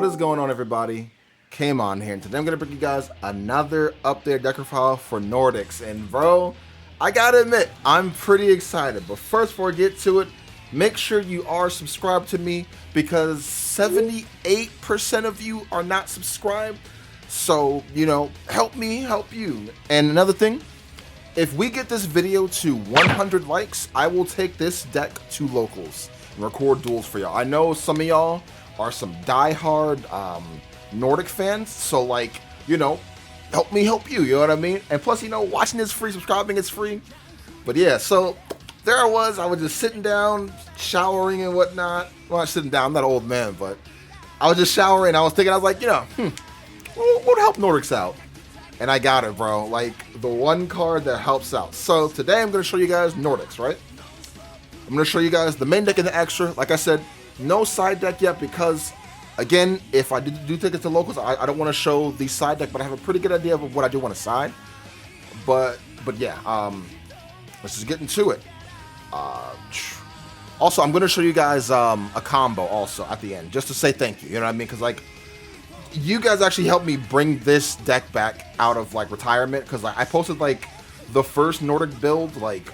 What is going on, everybody? Kamon here, and today I'm going to bring you guys another update deck profile for Nordics. And bro, I gotta admit, I'm pretty excited. But first, before I get to it, make sure you are subscribed to me, because 78% of you are not subscribed. So, you know, help me help you. And another thing, if we get this video to 100 likes, I will take this deck to locals and record duels for y'all. I know some of y'all are some diehard Nordic fans, so like, you know, help me help you, you know what I mean? And plus, you know, watching is free, subscribing is free. But yeah, so there I was just sitting down, showering and whatnot. Well, not sitting down, I'm not an old man, but I was just showering. I was thinking, I was like, you know, what would help Nordics out? And I got it, bro. Like, the one card that helps out. So today I'm going to show you guys Nordics, right? I'm going to show you guys the main deck and the extra. Like I said, no side deck yet, because again, if I do take it to locals, I don't want to show the side deck, but I have a pretty good idea of what I do want to side. But yeah, let's just get into it. Also, I'm going to show you guys a combo also at the end, just to say thank you. You know what I mean? Because like, you guys actually helped me bring this deck back out of like retirement, because like I posted like the first Nordic build like, I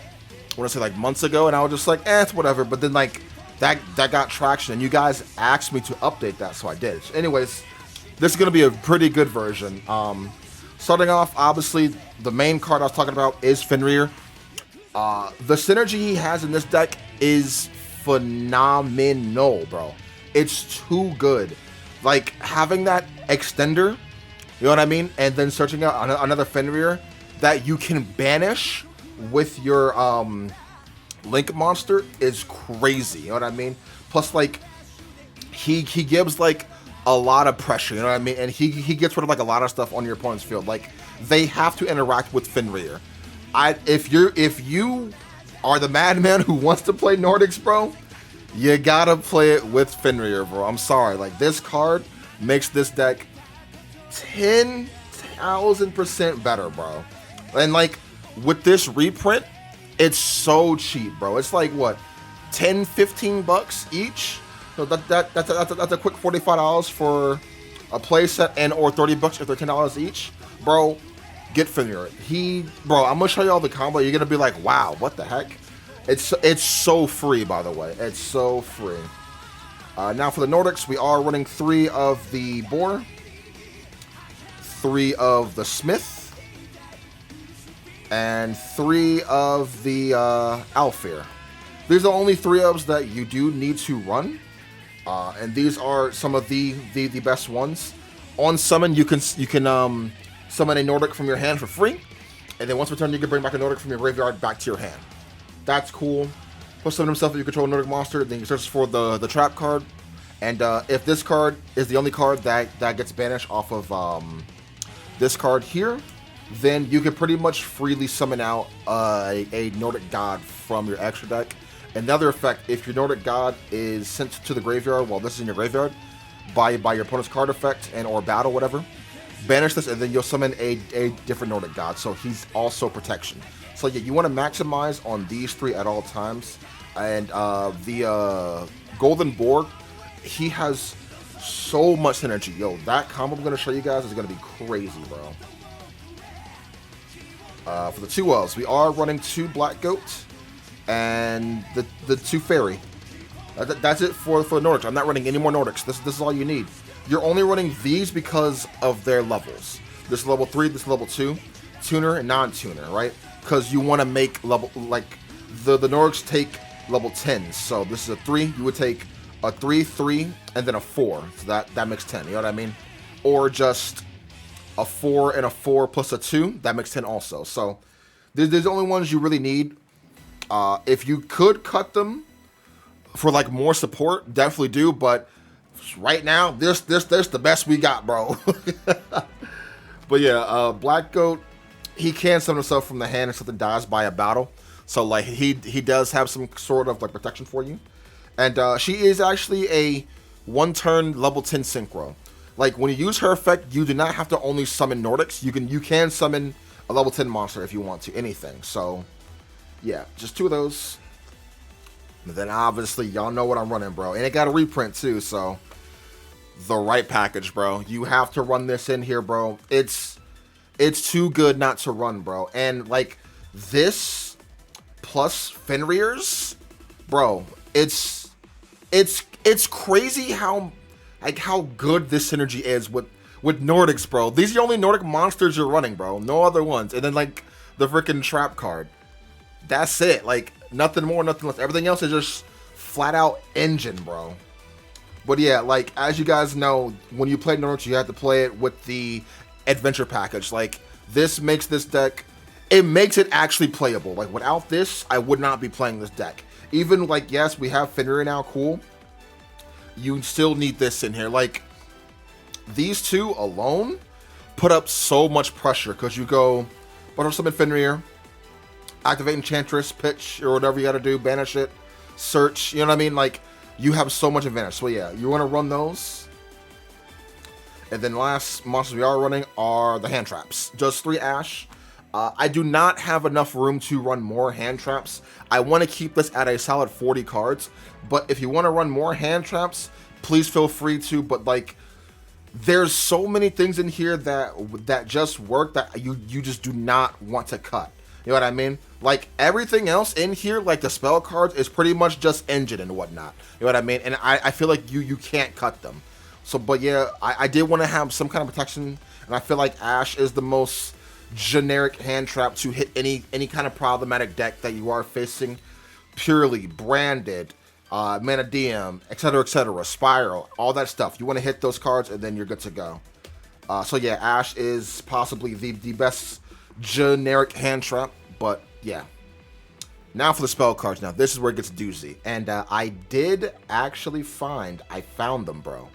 want to say like months ago, and I was just like, it's whatever. But then like that got traction, and you guys asked me to update that, so I did. So anyways, this is gonna be a pretty good version. Starting off, obviously the main card I was talking about is Fenrir. The synergy he has in this deck is phenomenal, bro. It's too good. Like, having that extender, you know what I mean? And then searching out another Fenrir that you can banish with your Link monster is crazy, you know what I mean? Plus, like, he gives, like, a lot of pressure, you know what I mean? And he gets rid of, like, a lot of stuff on your opponent's field. Like, they have to interact with Fenrir. If you are the madman who wants to play Nordics, bro, you gotta play it with Fenrir, bro. I'm sorry. Like, this card makes this deck 10,000% better, bro. And, like, with this reprint, it's so cheap, bro. It's like, what, 10, 15 bucks each? So that's a quick $45 for a playset, and or 30 bucks if they're $10 each. Bro, get Fenrir. Bro, I'm gonna show you all the combo. You're gonna be like, wow, what the heck? It's so free, by the way. It's so free. Now for the Nordics, we are running 3 of the Boar, 3 of the Smith, and 3 of the Alfir. These are the only 3 ofs that you do need to run, and these are some of the best ones. On summon, you can summon a Nordic from your hand for free, and then once per turn, you can bring back a Nordic from your graveyard back to your hand. That's cool. Plus, summon himself if you control a Nordic monster, then you search for the trap card. And if this card is the only card that gets banished off of this card here, then you can pretty much freely summon out a Nordic god from your extra deck. Another effect, if your Nordic god is sent to the graveyard while this is in your graveyard by your opponent's card effect and or battle, whatever, banish this, and then you'll summon a different Nordic god, so he's also protection. So yeah, you want to maximize on these 3 at all times. And the Golden Boar, he has so much synergy. Yo, that combo I'm going to show you guys is going to be crazy, bro. For the 2 elves, we are running 2 Black Goat and the 2 Fairy. That's it for Nordics. I'm not running any more Nordics. This is all you need. You're only running these because of their levels. This is level 3, this is level 2. Tuner and non-tuner, right? Because you want to make level, like, the Nordics take level 10. So this is a 3. You would take a 3, 3, and then a 4. So that makes 10. You know what I mean? Or just a 4 and a 4 plus a 2. That makes 10 also. So there's the only ones you really need. If you could cut them for like more support, definitely do. But right now, this the best we got, bro. But yeah, Black Goat, he can summon himself from the hand if something dies by a battle. So like he does have some sort of like protection for you. And she is actually a 1-turn level 10 synchro. Like, when you use her effect, you do not have to only summon Nordics. You can summon a level 10 monster if you want to, anything. So yeah, just 2 of those. And then obviously y'all know what I'm running, bro. And it got a reprint too, so the right package, bro. You have to run this in here, bro. It's too good not to run, bro. And like this plus Fenrir's, bro, it's crazy how good this synergy is with Nordics, bro. These are the only Nordic monsters you're running, bro. No other ones. And then like the freaking trap card. That's it. Like nothing more, nothing less. Everything else is just flat out engine, bro. But yeah, like as you guys know, when you play Nordics, you have to play it with the adventure package. Like this makes this deck, it makes it actually playable. Like without this, I would not be playing this deck. Even like, yes, we have Fenrir now, cool. You still need this in here. Like these two alone put up so much pressure because you go button summon Fenrir, activate Enchantress, pitch, or whatever you got to do, banish it, search, you know what I mean? Like, you have so much advantage. So yeah, you want to run those. And then last monsters we are running are the hand traps. Just 3 Ash. I do not have enough room to run more hand traps. I want to keep this at a solid 40 cards. But if you want to run more hand traps, please feel free to. But like, there's so many things in here that just work that you just do not want to cut. You know what I mean? Like everything else in here, like the spell cards, is pretty much just engine and whatnot. You know what I mean? And I feel like you can't cut them. So, but yeah, I did want to have some kind of protection, and I feel like Ash is the most generic hand trap to hit any kind of problematic deck that you are facing. Purely branded, Mana DM, etc., Spiral, all that stuff. You want to hit those cards, and then you're good to go. So yeah, Ash is possibly the best generic hand trap, but yeah. Now for the spell cards. Now this is where it gets doozy, and I did actually I found them, bro.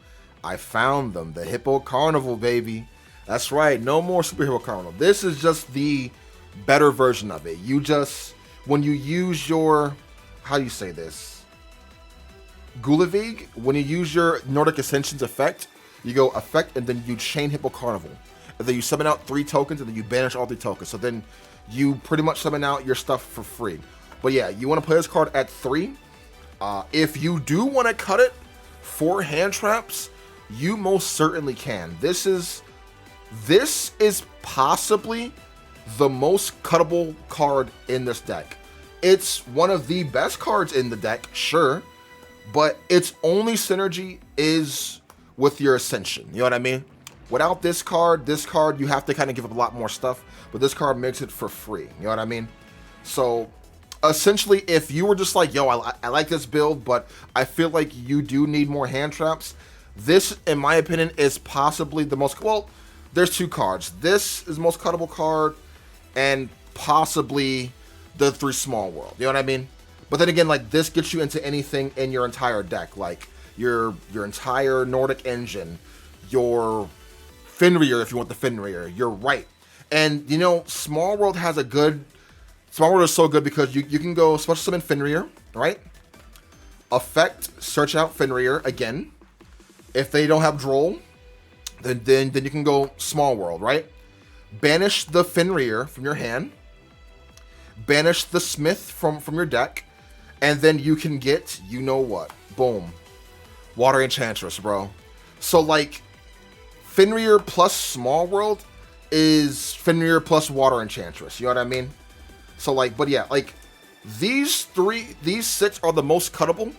I found them. The Hippo Carnival, baby. That's right. No more Super Hippo Carnival. This is just the better version of it. You just, when you use your, how do you say this? Gulavig, when you use your Nordic Ascensions effect, you go effect and then you chain Hippo Carnival. And then you summon out 3 tokens and then you banish all 3 tokens. So then you pretty much summon out your stuff for free. But yeah, you want to play this card at 3. If you do want to cut it for hand traps, you most certainly can. This is possibly the most cuttable card in this deck. It's one of the best cards in the deck, sure, but its only synergy is with your Ascension. You know what I mean? Without this card, you have to kind of give up a lot more stuff, but this card makes it for free. You know what I mean? So essentially, if you were just like, yo, I like this build, but I feel like you do need more hand traps, this, in my opinion, is possibly the most, well, there's 2 cards. This is the most cuttable card, and possibly the 3 Small World. You know what I mean? But then again, like, this gets you into anything in your entire deck, like your entire Nordic engine, your Fenrir if you want the Fenrir, you're right. And, you know, Small World has a good, Small World is so good because you can go special summon Fenrir, right? Effect, search out Fenrir again. If they don't have Droll, then you can go Small World, right? Banish the Fenrir from your hand. Banish the Smith from your deck. And then you can get, you know what? Boom. Water Enchantress, bro. So, like, Fenrir plus Small World is Fenrir plus Water Enchantress. You know what I mean? So, like, but yeah, like, these 6 are the most cuttable.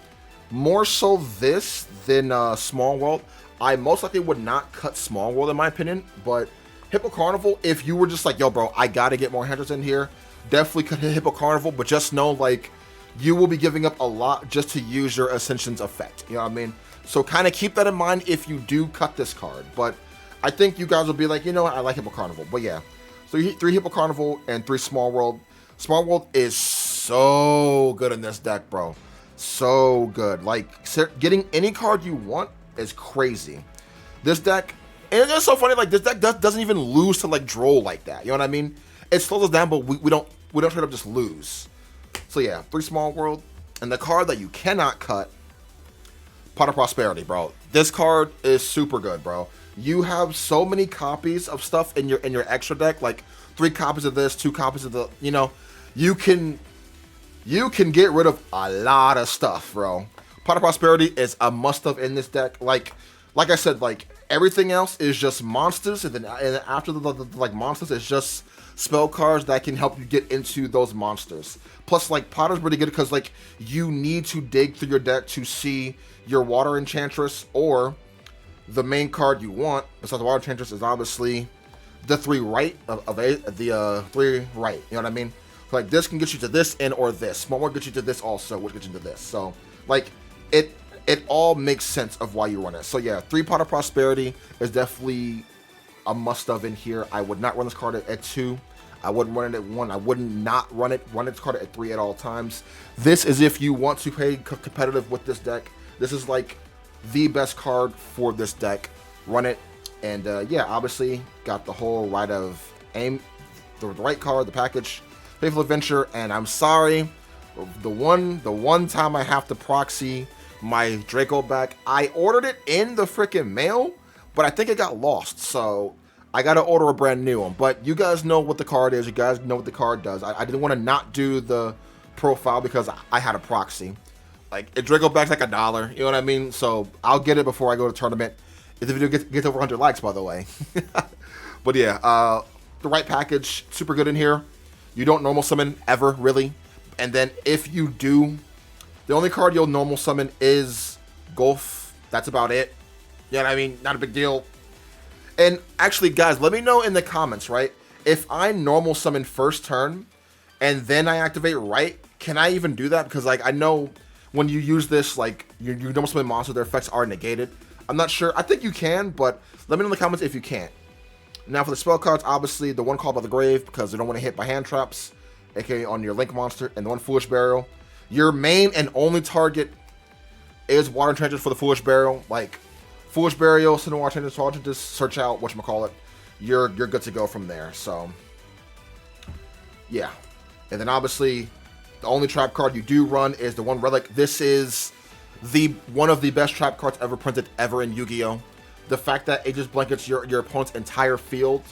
More so this than Small World. I most likely would not cut Small World in my opinion, but Hippo Carnival, if you were just like, yo bro, I gotta get more hunters in here, definitely cut Hippo Carnival, but just know like you will be giving up a lot just to use your Ascension's effect. You know what I mean? So kind of keep that in mind if you do cut this card. But I think you guys will be like, you know what, I like Hippo Carnival. But yeah, so 3 Hippo Carnival and 3 Small World. Small World is so good in this deck, bro. So good. Like, getting any card you want is crazy. This deck, and it's so funny, like, this deck doesn't even lose to, like, Droll like that. You know what I mean? It slows us down, but we don't try to just lose. So, yeah, 3 Small World. And the card that you cannot cut, Pot of Prosperity, bro. This card is super good, bro. You have so many copies of stuff in your extra deck, like 3 copies of this, 2 copies of the, you know, you can get rid of a lot of stuff, bro. Pot of Prosperity is a must-have in this deck. Like, like I said, like everything else is just monsters, and then after the like monsters, it's just spell cards that can help you get into those monsters. Plus, like Potter's pretty good because like you need to dig through your deck to see your Water Enchantress, or the main card you want besides the Water Enchantress is obviously the 3 right of the 3 right. You know what I mean? So, like this can get you to this and or this. Small one gets you to this also, which gets you to this. So like it all makes sense of why you run it. So yeah, 3 Pot of Prosperity is definitely a must-have in here. I would not run this card at 2. I wouldn't run it at 1. I wouldn't not run this card at 3 at all times. This is if you want to play competitive with this deck. This is like the best card for this deck. Run it. And yeah, obviously got the whole right of aim, the right card, the package, Faithful Adventure. And I'm sorry, the one time I have to proxy my Draco back, I ordered it in the freaking mail, but I think it got lost, so I gotta order a brand new one. But you guys know what the card is, you guys know what the card does. I didn't want to not do the profile because I had a proxy. Like, it Draco back's like $1, you know what I mean? So I'll get it before I go to tournament. If the video gets over 100 likes, by the way. But yeah, the right package, super good in here. You don't normal summon ever, really. And then if you do, the only card you'll normal summon is Golf. That's about it. You know what I mean? Not a big deal. And actually, guys, let me know in the comments, right? If I normal summon first turn and then I activate right, can I even do that? Because, like, I know when you use this, like, you normal summon monster, their effects are negated. I'm not sure. I think you can, but let me know in the comments if you can't. Now, for the spell cards, obviously, the one called by the grave, because they don't want to hit by hand traps, aka on your Link monster, and the one Foolish Burial. Your main and only target is Water Enchantress for the Foolish Burial. Like, Foolish Burial, send a Water Enchantress, just search out whatchamacallit. You're good to go from there. So, yeah. And then, obviously, the only trap card you do run is the one Relic. This is one of the best trap cards ever printed ever in Yu-Gi-Oh! The fact that it just blankets your opponent's entire field,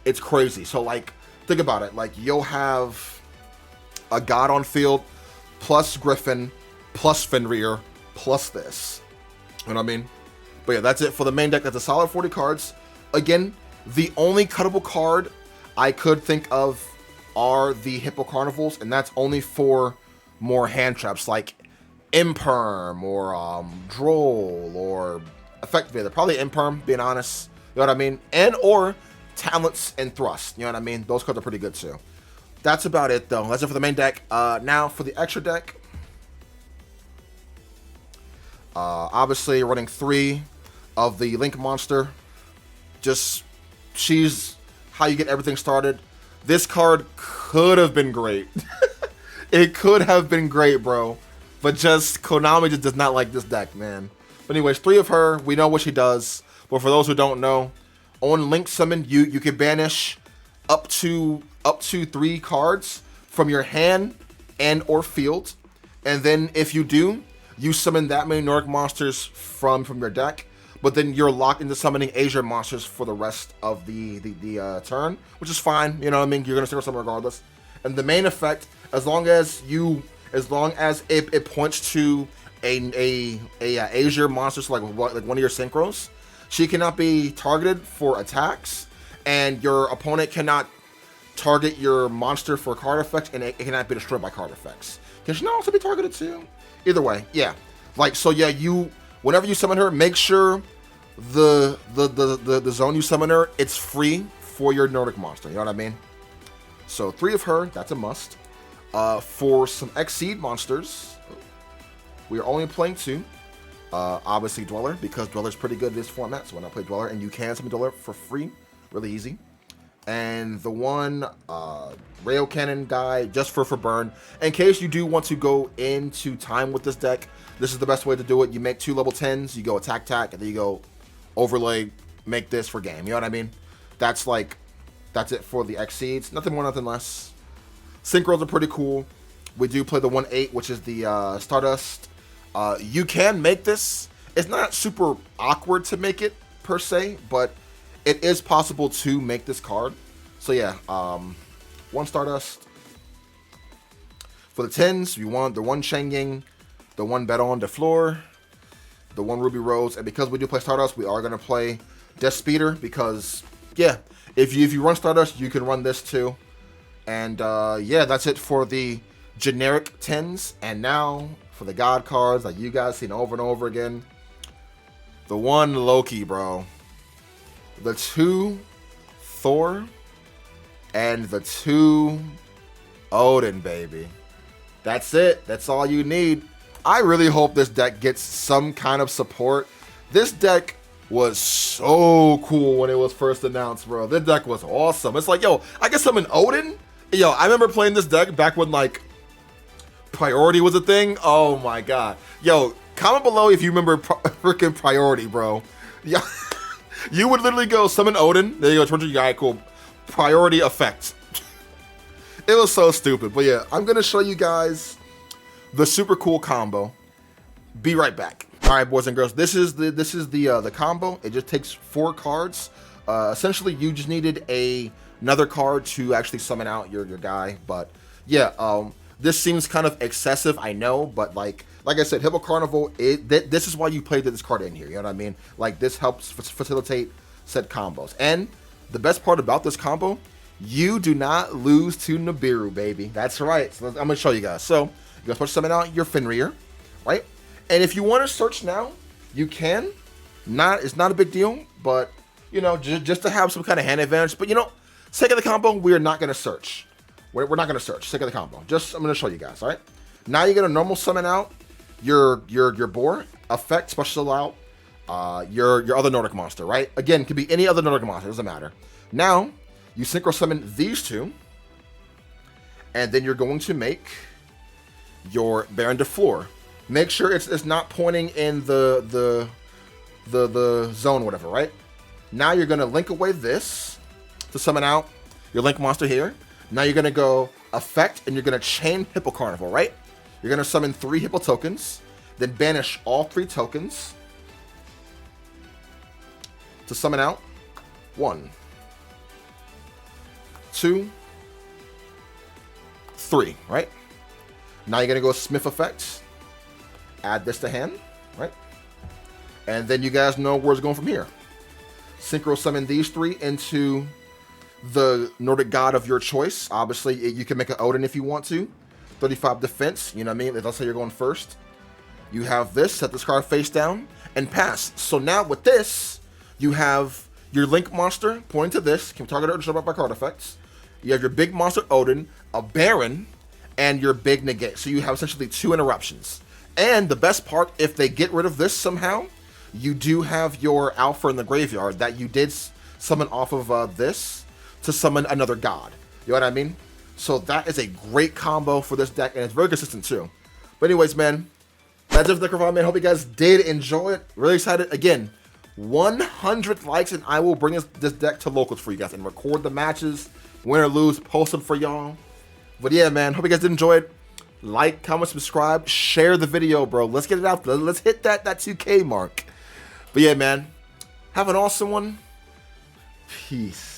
it's crazy. So, like, think about it. Like, you'll have a God on field, plus Griffin, plus Fenrir, plus this. You know what I mean? But yeah, that's it for the main deck. That's a solid 40 cards. Again, the only cuttable card I could think of are the Hippo Carnivals, and that's only for more hand traps like Imperm or Droll or Effectively. Probably Imperm, being honest. You know what I mean? And or Talents and Thrust. You know what I mean? Those cards are pretty good too. That's about it, though. That's it for the main deck. Now, for the extra deck. Obviously, running 3 of the Link monster. Just, she's how you get everything started. This card could have been great. It could have been great, bro. But just, Konami just does not like this deck, man. But anyways, 3 of her. We know what she does. But for those who don't know, on Link Summon, you can banish up to 3 cards from your hand and or field, and then if you do, you summon that many Nordic monsters from your deck, but then you're locked into summoning Asia monsters for the rest of the turn, which is fine. You know what I mean? You're gonna stick with something regardless. And the main effect, as long as it points to a Asia monster, so like one of your synchros, she cannot be targeted for attacks, and your opponent cannot target your monster for card effects, and it cannot be destroyed by card effects. Can she not also be targeted too? Either way, yeah. Like, so yeah, whenever you summon her, make sure the zone you summon her, it's free for your Nordic monster. You know what I mean? So 3 of her, that's a must. For some Exceed monsters, we are only playing 2. Obviously Dweller, because Dweller's pretty good in this format, so when I play Dweller, and you can summon Dweller for free, really easy. And the one Rail Cannon guy, just for burn. In case you do want to go into time with this deck, this is the best way to do it. You make 2 level 10s, you go attack, and then you go overlay, make this for game. You know what I mean? That's it for the Exceeds. Nothing more, nothing less. Synchros are pretty cool. We do play the 1/8, which is the Stardust. You can make this. It's not super awkward to make it, per se, but it is possible to make this card. So yeah, 1 Stardust. For the 10s, we want the 1 Shengying, the 1 Bet on the Floor, the 1 Ruby Rose, and because we do play Stardust, we are going to play Death Speeder because, yeah, if you run Stardust, you can run this too. And, yeah, that's it for the generic 10s. And now for the God cards that you guys seen over and over again. The 1 Loki, bro. The 2 Thor. And the 2 Odin, baby. That's it. That's all you need. I really hope this deck gets some kind of support. This deck was so cool when it was first announced, bro. This deck was awesome. It's like, yo, I guess I'm an Odin. Yo, I remember playing this deck back when, like, Priority was a thing. Oh, my God. Yo, comment below if you remember freaking Priority, bro. Yeah, you would literally go summon Odin. There you go, turn to your guy, cool. Priority effect. It was so stupid. But yeah, I'm going to show you guys the super cool combo. Be right back. All right, boys and girls, this is the combo. It just takes 4 cards. Essentially, you just needed another card to actually summon out your guy. But yeah, this seems kind of excessive, I know. But like I said, Hippo Carnival, this is why you played this card in here. You know what I mean? Like, this helps facilitate said combos. And the best part about this combo, you do not lose to Nibiru, baby. That's right. So I'm going to show you guys. So you're supposed to summon out your Fenrir, right? And if you want to search now, you can. It's not a big deal, but, you know, just to have some kind of hand advantage. But, you know, sake of the combo, we are not going to search. We're not going to search. Sake of the combo. I'm going to show you guys, all right? Now you're going to normal summon out your boar, effect, special out your other Nordic monster, right? Again, it could be any other Nordic monster. It doesn't matter. Now, you synchro summon these 2, and then you're going to make your Baron de Fleur. Make sure it's not pointing in the zone, whatever, right? Now you're going to link away this to summon out your Link monster here. Now you're going to go effect, and you're going to chain Hippo Carnival, right? You're going to summon 3 Hippo tokens, then banish all 3 tokens to summon out 1, 2, 3, right? Now you're going to go Smith effect, add this to hand, right? And then you guys know where it's going from here. Synchro summon these 3 into the Nordic god of your choice. Obviously, you can make an Odin if you want to. 35 defense, you know what I mean? Let's say you're going first. You have this, set this card face down, and pass. So now with this, you have your Link monster pointing to this, can target or disrupt by card effects. You have your big monster Odin, a Baron, and your big negate. So you have essentially 2 interruptions. And the best part, if they get rid of this somehow, you do have your Alpha in the graveyard that you did summon off of this to summon another god. You know what I mean? So that is a great combo for this deck, and it's very consistent too. But anyways, man, that's it for the deck review, man. Hope you guys did enjoy it. Really excited. Again, 100 likes, and I will bring this deck to locals for you guys and record the matches, win or lose, post them for y'all. But yeah, man, hope you guys did enjoy it. Like, comment, subscribe, share the video, bro. Let's get it out there. Let's hit that 2K mark. But yeah, man, have an awesome one. Peace.